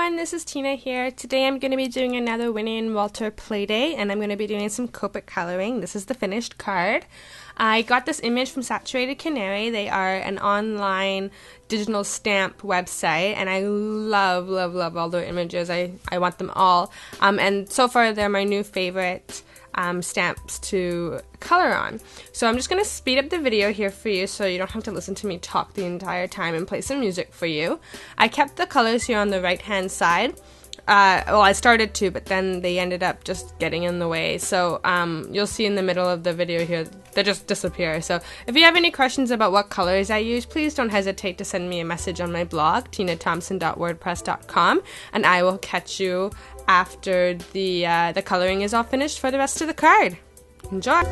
everyone, this is Tina here. Today I'm going to be doing another Winnie and Walter Playdate, and I'm going to be doing some Copic coloring. This is the finished card. I got this image from Saturated Canary. They are an online digital stamp website, and I love all their images. I want them all. And so far they're my new favorite stamps to color on. So I'm just going to speed up the video here for you so you don't have to listen to me talk the entire time and play some music for you. I kept the colors here on the right hand side. Well, I started to, but then they ended up just getting in the way. So you'll see in the middle of the video here, they just disappear. So if you have any questions about what colors I use, please don't hesitate to send me a message on my blog, tinathompson.wordpress.com, and I will catch you after the coloring is all finished for the rest of the card. Enjoy!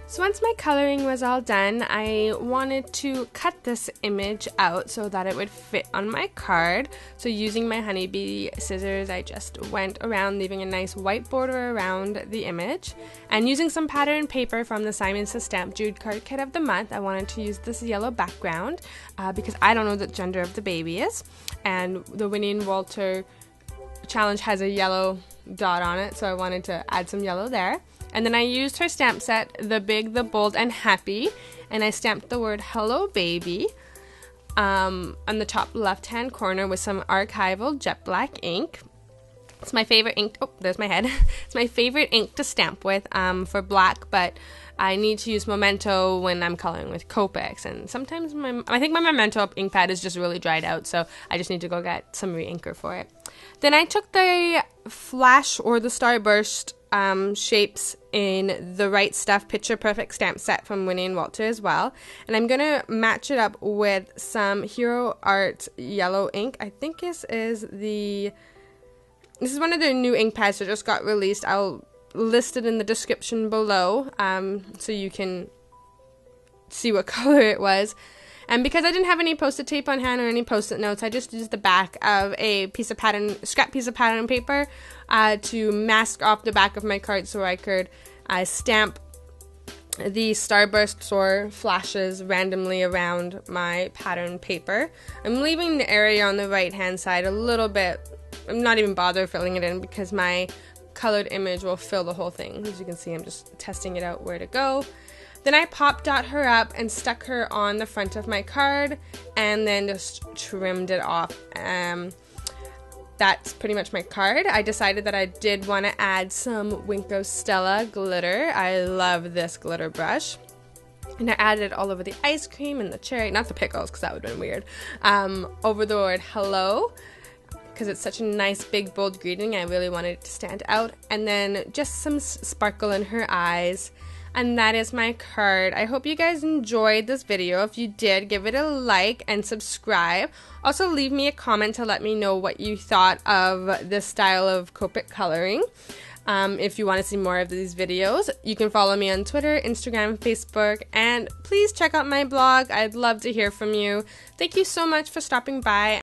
So once my coloring was all done, I wanted to cut this image out so that it would fit on my card. So using my honeybee scissors, I just went around leaving a nice white border around the image. And using some pattern paper from the Simon Says Stamp Jude Card Kit of the Month, I wanted to use this yellow background because I don't know the gender of the baby is. And the Winnie and Walter challenge has a yellow dot on it, so I wanted to add some yellow there. And then I used her stamp set, The Big, The Bold, and Happy, and I stamped the word Hello Baby on the top left-hand corner with some archival jet black ink. It's my favorite ink. Oh, there's my head. It's my favorite ink to stamp with for black, but I need to use Memento when I'm coloring with Copics, and sometimes I think my Memento ink pad is just really dried out, so I just need to go get some re-inker for it. Then I took the flash or the starburst shapes in the Right Stuff Picture Perfect stamp set from Winnie and Walter as well, and I'm gonna match it up with some Hero Art yellow ink. I think this is one of their new ink pads that just got released. I'll list it in the description below so you can see what color it was. And because I didn't have any post-it tape on hand or any post-it notes, I just used the back of a scrap piece of pattern paper to mask off the back of my card so I could stamp the starbursts or flashes randomly around my pattern paper. I'm leaving the area on the right hand side a little bit. I'm not even bothered filling it in because my colored image will fill the whole thing. As you can see, I'm just testing it out where to go. Then I pop dot her up and stuck her on the front of my card and then just trimmed it off. That's pretty much my card. I decided that I did want to add some Winko Stella glitter. I love this glitter brush. And I added it all over the ice cream and the cherry, not the pickles because that would have been weird, over the word hello, because it's such a nice big bold greeting. I really wanted it to stand out. And then just some sparkle in her eyes. And that is my card. I hope you guys enjoyed this video. If you did, give it a like and subscribe. Also, leave me a comment to let me know what you thought of this style of Copic coloring. If you want to see more of these videos, you can follow me on Twitter, Instagram, Facebook, and please check out my blog. I'd love to hear from you. Thank you so much for stopping by.